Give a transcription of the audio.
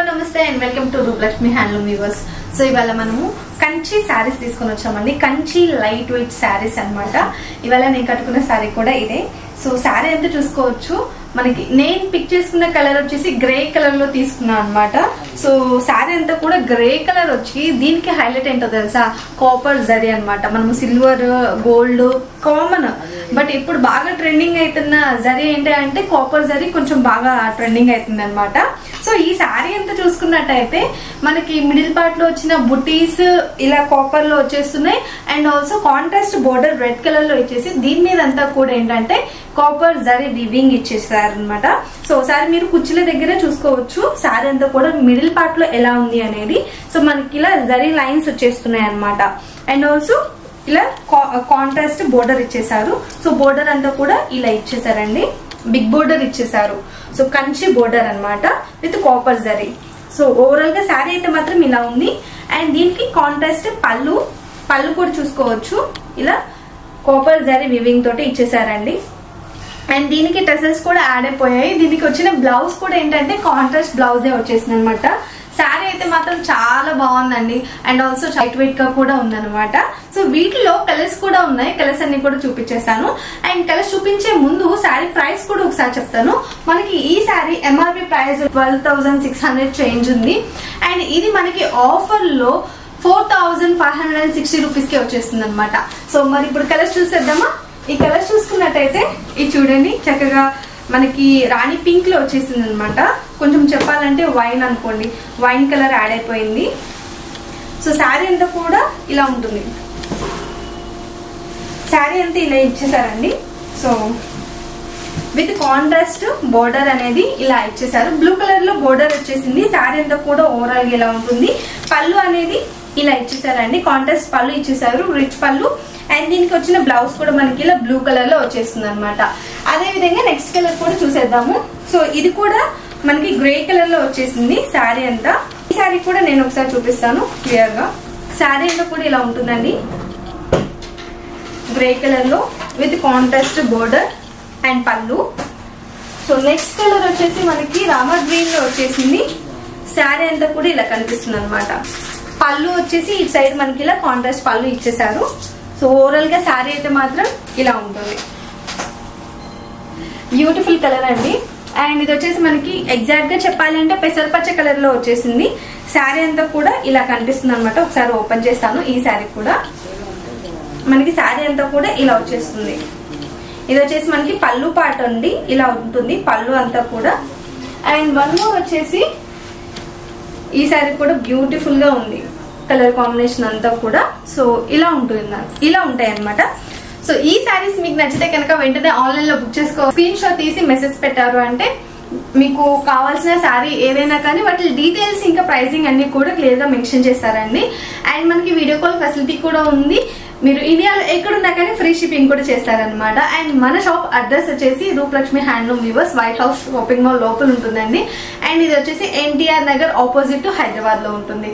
నమస్తే and welcome to Rupalakshmi handloom viewers. So ఇవాళ మనము కంచి శారీస్ తీసుకొని వచ్చామండి. కంచి లైట్ వెయిట్ శారీస్ అన్నమాట. ఇవాళ నేను కట్టుకున్న శారీ కూడా ఇదే. సో శారీ అంతా చూసుకోవచ్చు. మనకి నేను పిక్ చేసుకున్న కలర్ వచ్చేసి గ్రే కలర్ లో తీసుకున్నాను అనమాట. సో శారీ అంతా కూడా గ్రే కలర్ వచ్చి దీనికి హైలైట్ ఏంటో తెలుసా, కాపర్ జరీ అనమాట. మనము సిల్వర్ గోల్డ్ కామన్, బట్ ఇప్పుడు బాగా ట్రెండింగ్ అవుతున్న జరీ ఏంటి అంటే కాపర్ జరీ కొంచెం బాగా ట్రెండింగ్ అవుతుంది అనమాట. సో ఈ శారీ అంతా చూసుకున్నట్టయితే మనకి మిడిల్ పార్ట్ లో వచ్చిన బుటీస్ ఇలా కాపర్ లో వచ్చేస్తున్నాయి. And also contrast border red colour లో ఇచ్చేసి దీని మీద అంతా కూడా ఏంటంటే కాపర్ జరీ వివింగ్ ఇచ్చేసారు అనమాట. సో ఒకసారి మీరు కుర్చీల దగ్గర చూసుకోవచ్చు శారీ అంతా కూడా మిడిల్ పార్ట్ లో ఎలా ఉంది అనేది. సో మనకి ఇలా జరీ లైన్స్ వచ్చేస్తున్నాయి అనమాట. అండ్ ఆల్సో ఇలా కాంట్రాస్ట్ బోర్డర్ ఇచ్చేసారు. సో బోర్డర్ అంతా కూడా ఇలా ఇచ్చేసారండి, బిగ్ బోర్డర్ ఇచ్చేసారు. సో కంచి బోర్డర్ అన్నమాట with copper zari. So overall గా శారీ అయితే మాత్రం ఇలా ఉంది. అండ్ దీనికి కాంట్రాస్ట్ పళ్ళు కూడా చూసుకోవచ్చు, ఇలా కాపర్ జరీ వివింగ్ తోటి ఇచ్చేసారండి. అండ్ దీనికి టెసల్స్ కూడా యాడ్ అయిపోయాయి. దీనికి వచ్చిన బ్లౌజ్ కూడా ఏంటంటే కాంట్రాస్ట్ బ్లౌజే వచ్చేసింది అనమాట. శారీ అయితే మాత్రం చాలా బాగుందండి. అండ్ ఆల్సో లైట్ వెయిట్ గా కూడా ఉందన్నమాట. సో వీటిలో కలర్స్ కూడా ఉన్నాయి, కలర్స్ అన్ని కూడా చూపించేస్తాను. అండ్ కలర్స్ చూపించే ముందు శారీ ప్రైస్ కూడా ఒకసారి చెప్తాను. మనకి ఈ శారీ ఎంఆర్పి ప్రైస్ 12,600 చేంజ్ ఉంది. అండ్ ఇది మనకి ఆఫర్ లో 4,560 రూపీస్ కి వచ్చేస్తుంది అనమాట. సో మరి ఇప్పుడు కలర్స్ చూసేద్దామా. ఈ కలర్స్ చూసుకున్నట్టయితే ఇది చూడండి, చక్కగా మనకి రాణి పింక్ లో వచ్చేసింది అనమాట. కొంచెం చెప్పాలంటే వైన్ అనుకోండి, వైన్ కలర్ యాడ్ అయిపోయింది. సో శారీ అంతా కూడా ఇలా ఉంటుంది. శారీ అంతా ఇలా ఇచ్చేసారండి. సో విత్ కాంట్రాస్ట్ బోర్డర్ అనేది ఇలా ఇచ్చేసారు. బ్లూ కలర్ లో బోర్డర్ వచ్చేసింది. శారీ అంతా కూడా ఓవరాల్ గా ఇలా ఉంటుంది. పళ్ళు అనేది ఇలా ఇచ్చేసారండి, కాంట్రాస్ట్ పళ్ళు ఇచ్చేసారు, రిచ్ పళ్ళు. అండ్ దీనికి వచ్చిన బ్లౌజ్ కూడా మనకి ఇలా బ్లూ కలర్ లో వచ్చేస్తుంది అనమాట. అదే విధంగా నెక్స్ట్ కలర్ కూడా చూసేద్దాము. సో ఇది కూడా మనకి గ్రే కలర్ లో వచ్చేసింది శారీ అంతా. ఈ శారీ కూడా నేను ఒకసారి చూపిస్తాను క్లియర్ గా. శారీ అంతా కూడా ఇలా ఉంటుందండి, గ్రే కలర్ లో విత్ కాంట్రాస్ట్ బోర్డర్ అండ్ పళ్ళు. సో నెక్స్ట్ కలర్ వచ్చేసి మనకి రామా గ్రీన్ లో వచ్చేసింది. శారీ అంతా కూడా ఇలా కనిపిస్తుంది అనమాట. పళ్ళు వచ్చేసి ఈ సైడ్ మనకి ఇలా కాంట్రాస్ట్ పళ్ళు ఇచ్చేసారు. సో ఓవరాల్ గా శారీ అయితే మాత్రం ఇలా ఉంటుంది. బ్యూటిఫుల్ కలర్ అండి. అండ్ ఇది వచ్చేసి మనకి ఎగ్జాక్ట్ గా చెప్పాలి అంటే పెసరపచ్చ కలర్ లో వచ్చేసింది. శారీ అంతా కూడా ఇలా కనిపిస్తుంది అనమాట. ఒకసారి ఓపెన్ చేస్తాను. ఈ శారీ కూడా మనకి శారీ అంతా కూడా ఇలా వచ్చేస్తుంది. ఇది వచ్చేసి మనకి పళ్ళు పార్ట్ అండి, ఇలా ఉంటుంది పళ్ళు అంతా కూడా. అండ్ వన్ మోర్ వచ్చేసి ఈ శారీ కూడా బ్యూటిఫుల్ గా ఉంది, కలర్ కాంబినేషన్ అంతా కూడా. సో ఇలా ఉంటుంది, ఇలా ఉంటాయి అనమాట. సో ఈ శారీస్ మీకు నచ్చితే కనుక వెంటనే ఆన్లైన్ లో బుక్ చేసుకో. స్క్రీన్ షాట్ తీసి మెసేజ్ పెట్టారు అంటే మీకు కావాల్సిన శారీ ఏదైనా కానీ వాటి డీటెయిల్స్ ఇంకా ప్రైసింగ్ అన్ని కూడా క్లియర్ గా మెన్షన్ చేస్తారండి. అండ్ మనకి వీడియో కాల్ ఫెసిలిటీ కూడా ఉంది. మీరు ఇండియాలో ఎక్కడున్నా కానీ ఫ్రీ షిప్పింగ్ కూడా చేస్తారనమాట. అండ్ మన షాప్ అడ్రస్ వచ్చేసి Rupalakshmi handloom viewers, white house shopping mall లోపల ఉంటుందండి. అండ్ ఇది వచ్చేసి ఎన్టీఆర్ నగర్ ఆపోజిట్ టు హైదరాబాద్ లో ఉంటుంది.